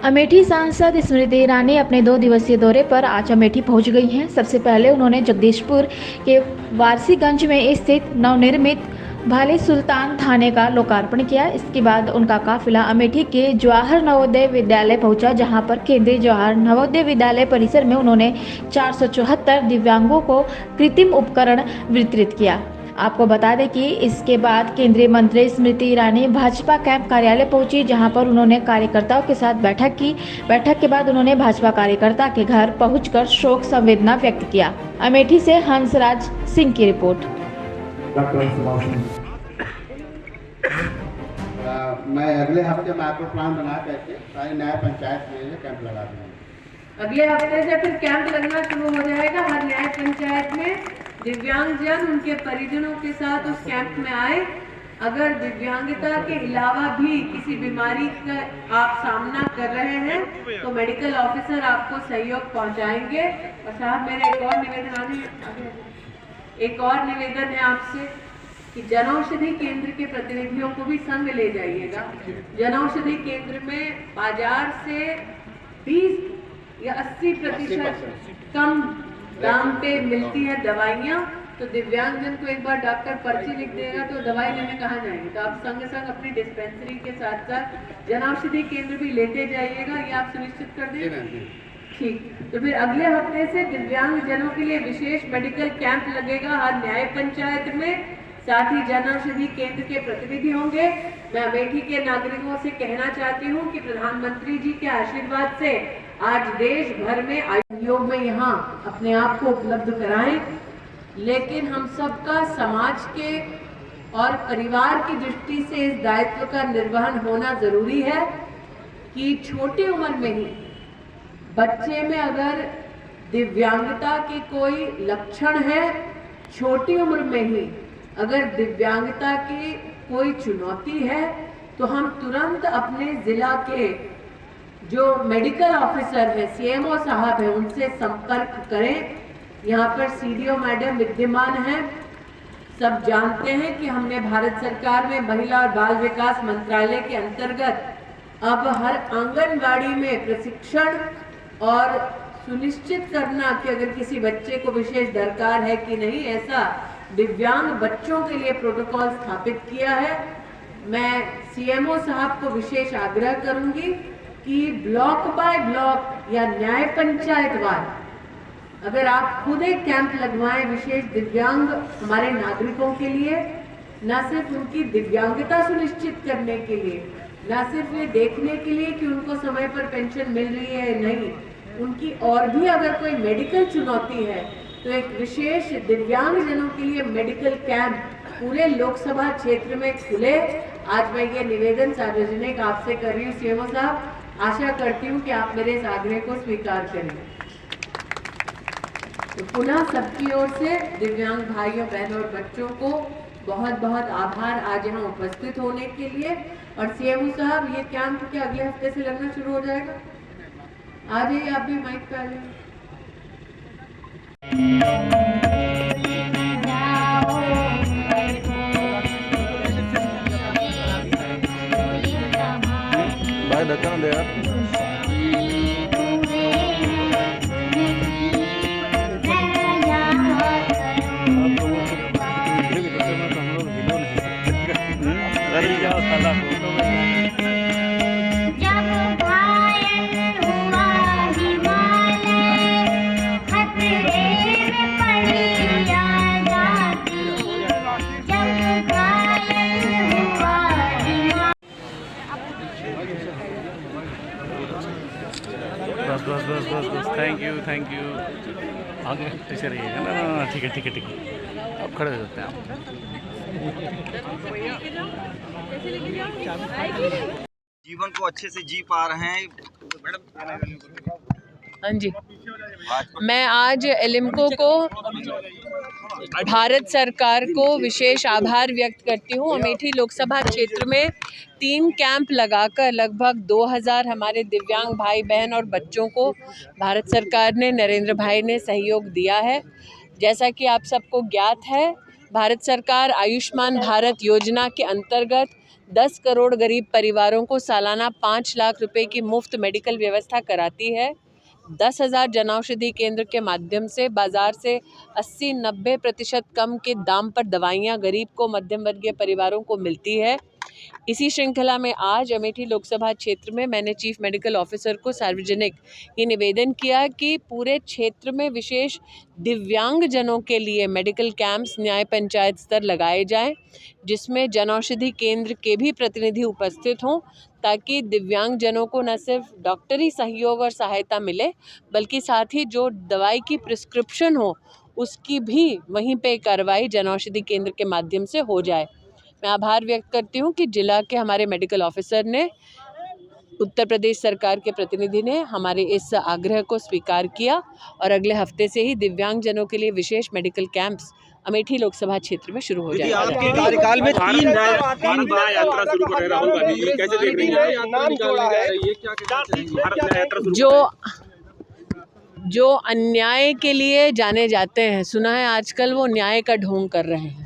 अमेठी सांसद स्मृति ईरानी अपने 2 दिवसीय दौरे पर आज अमेठी पहुंच गई हैं। सबसे पहले उन्होंने जगदीशपुर के वारसीगंज में स्थित नवनिर्मित भाले सुल्तान थाने का लोकार्पण किया। इसके बाद उनका काफिला अमेठी के जवाहर नवोदय विद्यालय पहुंचा, जहां पर केंद्रीय जवाहर नवोदय विद्यालय परिसर में उन्होंने 474 दिव्यांगों को कृत्रिम उपकरण वितरित किया। आपको बता दें कि इसके बाद केंद्रीय मंत्री स्मृति ईरानी भाजपा कैंप कार्यालय पहुंची, जहां पर उन्होंने कार्यकर्ताओं के साथ बैठक की। बैठक के बाद उन्होंने भाजपा कार्यकर्ता के घर पहुंचकर शोक संवेदना व्यक्त किया। अमेठी से हंसराज सिंह की रिपोर्ट। मैं अगले हफ्ते माइक्रो प्लान बना करके सारी न्याय पंचायत में कैंप लगा दूँगा। अगले हफ्ते से फिर कैंप लगना शुरू हो जाएगा। हर न्याय पंचायत में दिव्यांगजन उनके परिजनों के साथ उस कैंप में आए। अगर दिव्यांगता के अलावा भी किसी बीमारी का आप सामना कर रहे हैं तो मेडिकल ऑफिसर आपको सहयोग पहुंचाएंगे। और साहब, मेरा एक और निवेदन है आपसे कि जनऔषधि केंद्र के प्रतिनिधियों को भी संग ले जाइएगा। जनऔषधि केंद्र में बाजार से 20 या 80% कम दाम पे मिलती है दवाइयाँ। तो दिव्यांगजन को एक बार डॉक्टर पर्ची लिख देगा तो दवाई लेने कहाँ जाएंगे। तो आप संग संग अपनी डिस्पेंसरी के साथ साथ जनऔषधि केंद्र भी लेते जाइएगा, ये आप सुनिश्चित कर दें। ठीक, तो फिर अगले हफ्ते से दिव्यांगजनों के लिए विशेष मेडिकल कैंप लगेगा हर न्याय पंचायत में। साथ ही जनऔषधि केंद्र के प्रतिनिधि होंगे। मैं अमेठी के नागरिकों से कहना चाहती हूँ कि प्रधानमंत्री जी के आशीर्वाद से आज देश भर में आयोग में यहाँ अपने आप को उपलब्ध कराएं, लेकिन हम सबका समाज के और परिवार की दृष्टि से इस दायित्व का निर्वहन होना जरूरी है कि छोटी उम्र में ही बच्चे में अगर दिव्यांगता के कोई लक्षण है, छोटी उम्र में ही अगर दिव्यांगता की कोई चुनौती है, तो हम तुरंत अपने जिला के जो मेडिकल ऑफिसर है, सीएमओ साहब है, उनसे संपर्क करें। यहाँ पर सीडीओ मैडम विद्यमान हैं। सब जानते हैं कि हमने भारत सरकार में महिला और बाल विकास मंत्रालय के अंतर्गत अब हर आंगनबाड़ी में प्रशिक्षण और सुनिश्चित करना कि अगर किसी बच्चे को विशेष दरकार है कि नहीं, ऐसा दिव्यांग बच्चों के लिए प्रोटोकॉल स्थापित किया है। मैं सीएमओ साहब को विशेष आग्रह करूंगी कि ब्लॉक बाय ब्लॉक या न्याय पंचायत वार अगर आप खुद एक कैंप लगवाएं विशेष दिव्यांग हमारे नागरिकों के लिए, न सिर्फ उनकी दिव्यांगता सुनिश्चित करने के लिए, न सिर्फ ये देखने के लिए कि उनको समय पर पेंशन मिल रही है या नहीं, उनकी और भी अगर कोई मेडिकल चुनौती है तो एक विशेष दिव्यांगजनों के लिए मेडिकल कैंप पूरे लोकसभा क्षेत्र में खुले। आज मैं ये निवेदन सार्वजनिक आपसे कर रही हूँ सीएमओ साहब। आशा करती हूँ कि आप मेरे इस आग्रह को स्वीकार करें। तो पुनः सबकी ओर से दिव्यांग भाइयों बहनों और बच्चों को बहुत बहुत आभार आज यहाँ उपस्थित होने के लिए। और सीएमओ साहब, ये कैंप के अगले हफ्ते से लगना शुरू हो जाएगा। आ जाइए, आप भी माइक पे आ जाइए। भाई धक्का दे यार। बस थैंक यू आगे ऐसे रहिएगा ना। ठीक है अब खड़े हो जाते हैं आप। जीवन को अच्छे से जी पा रहे हैं मैडम। हाँ जी, मैं आज एलिम्को को, भारत सरकार को विशेष आभार व्यक्त करती हूँ। अमेठी लोकसभा क्षेत्र में 3 कैंप लगाकर लगभग 2000 हमारे दिव्यांग भाई बहन और बच्चों को भारत सरकार ने, नरेंद्र भाई ने सहयोग दिया है। जैसा कि आप सबको ज्ञात है, भारत सरकार आयुष्मान भारत योजना के अंतर्गत 10 करोड़ गरीब परिवारों को सालाना 5 लाख रुपए की मुफ्त मेडिकल व्यवस्था कराती है। 10,000 जनऔषधि केंद्र के माध्यम से बाजार से 80-90% कम के दाम पर दवाइयाँ गरीब को मध्यम वर्गीय परिवारों को मिलती है। इसी श्रृंखला में आज अमेठी लोकसभा क्षेत्र में मैंने चीफ मेडिकल ऑफिसर को सार्वजनिक ये निवेदन किया कि पूरे क्षेत्र में विशेष दिव्यांग जनों के लिए मेडिकल कैंप्स न्याय पंचायत स्तर लगाए जाएं, जिसमें जनऔषधि केंद्र के भी प्रतिनिधि उपस्थित हों, ताकि दिव्यांग जनों को न सिर्फ डॉक्टरी सहयोग और सहायता मिले, बल्कि साथ ही जो दवाई की प्रिस्क्रिप्शन हो उसकी भी वहीं पे कार्रवाई जनऔषधि केंद्र के माध्यम से हो जाए। मैं आभार व्यक्त करती हूँ कि जिला के हमारे मेडिकल ऑफिसर ने, उत्तर प्रदेश सरकार के प्रतिनिधि ने हमारे इस आग्रह को स्वीकार किया और अगले हफ्ते से ही दिव्यांग जनों के लिए विशेष मेडिकल कैंप्स अमेठी लोकसभा क्षेत्र में शुरू हो जाएगा। आपके कार्यकाल में तीन यात्रा शुरू कर रहे राहुल गांधी, ये कैसे देख रही हैं? नाम जोड़ा है, ये क्या कहना जो अन्याय के लिए जाने जाते हैं, सुना है आजकल वो न्याय का ढोंग कर रहे हैं।